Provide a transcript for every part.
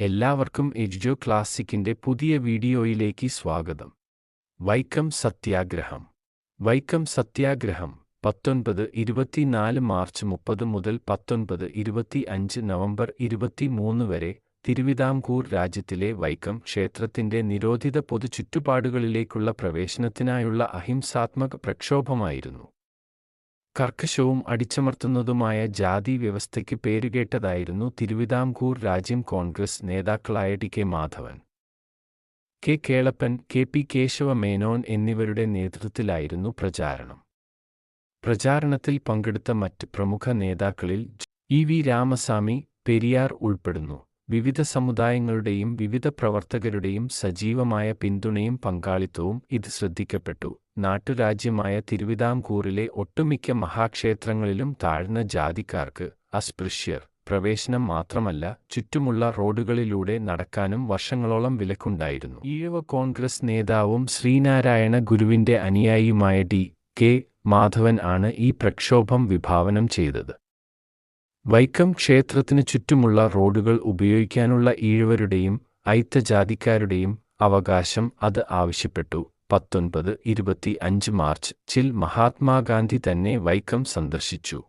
എല്ലാവർക്കും എഡ്ജോ ക്ലാസിക്കിന്റെ പുതിയ വീഡിയോയിലേക്ക് സ്വാഗതം. വൈക്കം സത്യാഗ്രഹം. വൈക്കം സത്യാഗ്രഹം 1924 മാർച്ച് 30 മുതൽ 1925 നവംബർ 23 വരെ തിരുവിതാംകൂർ രാജ്യത്തിലെ വൈക്കം ക്ഷേത്രത്തിന്റെ നിരോധിത പൊതു ചുറ്റുപാടുകളിലേക്കുള്ള പ്രവേശനത്തിനായുള്ള അഹിംസാത്മക പ്രക്ഷോഭമായിരുന്നു. കർക്കശവും അടിച്ചമർത്തുന്നതുമായ ജാതി വ്യവസ്ഥയ്ക്ക് പേരുകേട്ടതായിരുന്നു തിരുവിതാംകൂർ രാജ്യം. കോൺഗ്രസ് നേതാക്കളായ T. Madhavan, K. Kelappan, K. P. Kesava Menon എന്നിവരുടെ നേതൃത്വത്തിലായിരുന്നു പ്രചാരണം. പ്രചാരണത്തിൽ പങ്കെടുത്ത മറ്റ് പ്രമുഖ നേതാക്കളിൽ ഇ. രാമസ്വാമി പെരിയാർ ഉൾപ്പെടുന്നു. വിവിധ സമുദായങ്ങളുടെയും വിവിധ പ്രവർത്തകരുടെയും സജീവമായ പിന്തുണയും പങ്കാളിത്തവും ഇത് ശ്രദ്ധിക്കപ്പെട്ടു. നാട്ടുരാജ്യമായ തിരുവിതാംകൂറിലെ ഒട്ടുമിക്ക മഹാക്ഷേത്രങ്ങളിലും താഴ്ന്ന ജാതിക്കാർക്ക്, അസ്പൃശ്യർ, പ്രവേശനം മാത്രമല്ല ചുറ്റുമുള്ള റോഡുകളിലൂടെ നടക്കാനും വർഷങ്ങളോളം വിലക്കുണ്ടായിരുന്നു. ഈഴവ കോൺഗ്രസ് നേതാവും ശ്രീനാരായണ ഗുരുവിന്റെ അനുയായിയുമായ ടി. കെ. മാധവൻ ആണ് ഈ പ്രക്ഷോഭം വിഭാവനം ചെയ്തത്. വൈക്കം ക്ഷേത്രത്തിനു ചുറ്റുമുള്ള റോഡുകൾ ഉപയോഗിക്കാനുള്ള ഈഴവരുടെയും അയിത്തജാതിക്കാരുടെയും അവകാശം അത് ആവശ്യപ്പെട്ടു. 1925 മാർച്ചിൽ മഹാത്മാഗാന്ധി തന്നെ വൈക്കം സന്ദർശിച്ചു.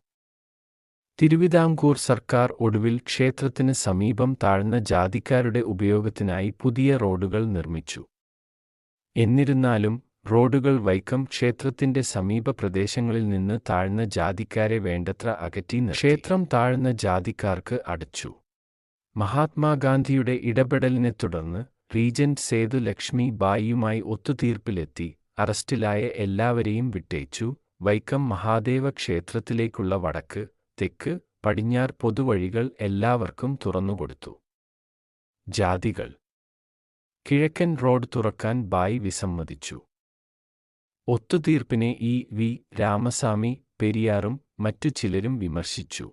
തിരുവിതാംകൂർ സർക്കാർ ഒടുവിൽ ക്ഷേത്രത്തിന് സമീപം താഴ്ന്ന ജാതിക്കാരുടെ ഉപയോഗത്തിനായി പുതിയ റോഡുകൾ നിർമ്മിച്ചു. എന്നിരുന്നാലും റോഡുകൾ വൈക്കം ക്ഷേത്രത്തിന്റെ സമീപ പ്രദേശങ്ങളിൽ നിന്ന് താഴ്ന്ന ജാതിക്കാരെ വേണ്ടത്ര അകറ്റി ക്ഷേത്രം താഴ്ന്ന ജാതിക്കാർക്ക് അടച്ചു. മഹാത്മാഗാന്ധിയുടെ ഇടപെടലിനെ തുടർന്ന് റീജന്റ് സേതു ലക്ഷ്മി ബായിയുമായി ഒത്തുതീർപ്പിലെത്തി അറസ്റ്റിലായ എല്ലാവരെയും വിട്ടയച്ചു. വൈക്കം മഹാദേവ ക്ഷേത്രത്തിലേക്കുള്ള വടക്ക്, തെക്ക്, പടിഞ്ഞാറ് പൊതുവഴികൾ എല്ലാവർക്കും തുറന്നുകൊടുത്തു. ജാതികൾ. കിഴക്കൻ റോഡ് തുറക്കാൻ ബായി വിസമ്മതിച്ചു. ഒത്തുതീർപ്പിനെ ഇ. രാമസ്വാമി പെരിയാറും മറ്റു ചിലരും വിമർശിച്ചു.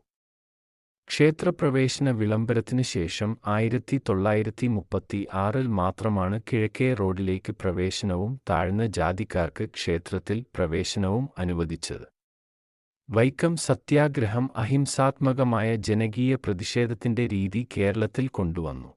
ക്ഷേത്രപ്രവേശന വിളംബരത്തിനു ശേഷം 1936 മാത്രമാണ് കിഴക്കേ റോഡിലേക്ക് പ്രവേശനവും താഴ്ന്ന ജാതിക്കാർക്ക് ക്ഷേത്രത്തിൽ പ്രവേശനവും അനുവദിച്ചത്. വൈക്കം സത്യാഗ്രഹം അഹിംസാത്മകമായ ജനകീയ പ്രതിഷേധത്തിന്റെ രീതി കേരളത്തിൽ കൊണ്ടുവന്നു.